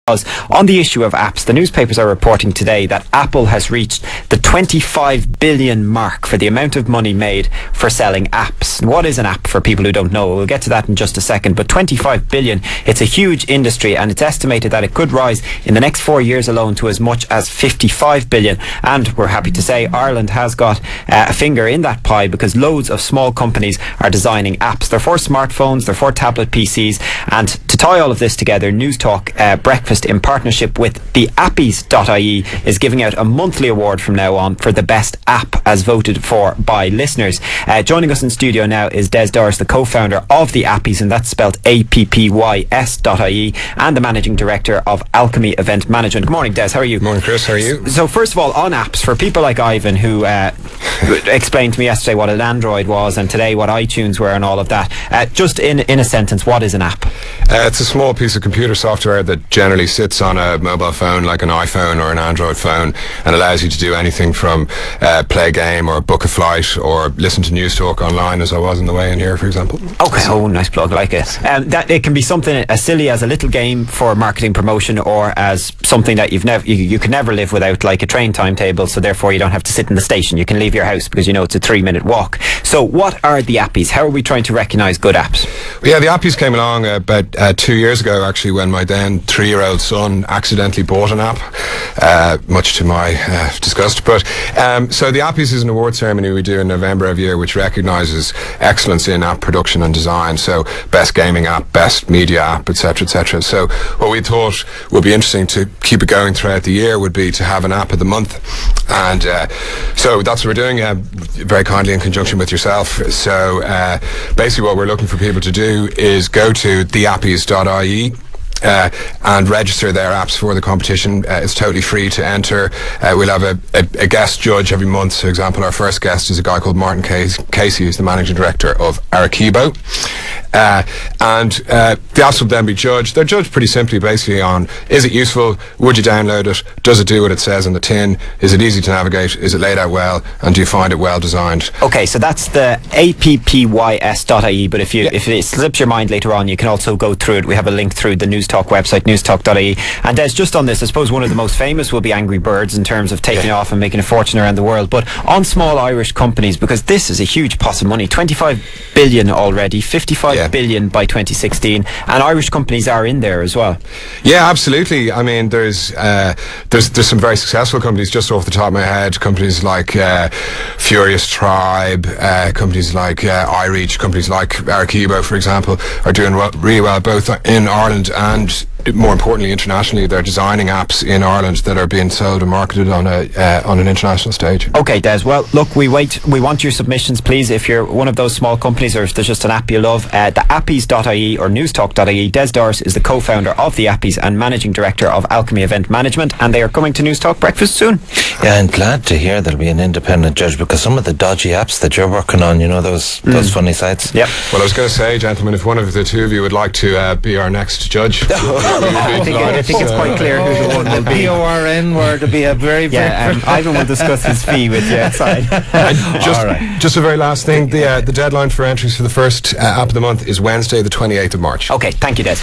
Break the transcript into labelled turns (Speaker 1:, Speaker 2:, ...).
Speaker 1: On the issue of apps, the newspapers are reporting today that Apple has reached the 25 billion mark for the amount of money made for selling apps. What is an app for people who don't know? We'll get to that in just a second, but 25 billion, it's a huge industry, and it's estimated that it could rise in the next 4 years alone to as much as 55 billion. And we're happy to say Ireland has got a finger in that pie, because loads of small companies are designing apps. They're for smartphones, they're for tablet PCs, and to tie all of this together, News Talk Breakfast in partnership with the Appys.ie is giving out a monthly award from now on for the best app as voted for by listeners. Joining us in studio now is Doris, the co-founder of the Appys, and that's spelled Appys.ie, and the managing director of Alchemy Event Management. Good morning, Des. How are you?
Speaker 2: Good morning, Chris. How are you?
Speaker 1: So first of all, on apps, for people like Ivan, who explained to me yesterday what an Android was and today what iTunes were and all of that, just in a sentence, what is an app?
Speaker 2: It's a small piece of computer software that generally sits on a mobile phone like an iPhone or an Android phone, and allows you to do anything from play a game or book a flight or listen to News Talk online, as I was on the way in here, for example.
Speaker 1: Okay, oh, nice plug, like it. That it can be something as silly as a little game for marketing promotion, or as something that you could never live without, like a train timetable, so therefore you don't have to sit in the station. You can leave your house because you know it's a 3-minute walk. So what are the Appys? How are we trying to recognise good apps?
Speaker 2: Well, yeah, the Appys came along about 2 years ago, actually, when my then 3-year-old son accidentally bought an app, much to my disgust. But so the Appys is an award ceremony we do in November every year, which recognises excellence in app production and design. So best gaming app, best media app, etc., etc. So what we thought would be interesting to keep it going throughout the year would be to have an app of the month, and so that's what we're doing, very kindly in conjunction with yourself. So basically what we're looking for people to do is go to theappys.ie and register their apps for the competition. It's totally free to enter. We'll have a guest judge every month. For example, our first guest is a guy called Martin Casey, who's the managing director of Arecibo. And the apps will then be judged. They're judged pretty simply, basically on: is it useful? Would you download it? Does it do what it says on the tin? Is it easy to navigate? Is it laid out well? And do you find it well designed? Okay, so that's the appys.ie, but if it slips your mind later on, you can also go through it. We have a link through the News Talk website, newstalk.ie. And Des, just on this, I suppose one of the most famous will be Angry Birds in terms of taking off and making a fortune around the world. But on small Irish companies, because this is a huge pot of money, 25 billion already, 55 billion by 2016, and Irish companies are in there as well. Yeah, absolutely. I mean, there's some very successful companies, just off the top of my head, companies like Furious Tribe, companies like iReach, companies like Arecibo, for example, are doing really well both in Ireland and, more importantly, internationally. They're designing apps in Ireland that are being sold and marketed on an international stage. Okay, Des. Well, look, we want your submissions, please. If you're one of those small companies, or if there's just an app you love, the Appys.ie or newstalk.ie. Des Doris is the co-founder of the Appys and managing director of Alchemy Event Management, and they are coming to News Talk Breakfast soon.
Speaker 3: Yeah, I'm glad to hear there'll be an independent judge, because some of the dodgy apps that you're working on, you know, those funny sites. Yep. Well, I was going to say, gentlemen, if one of the two of you would like to be our next judge.
Speaker 1: I think it's quite clear who the one will be.
Speaker 3: PORN were to be a very
Speaker 1: Ivan will discuss his fee with you outside.
Speaker 2: Just a very last thing, the deadline for entries for the first app of the month is Wednesday the 28th of March.
Speaker 1: Okay, thank you, Des.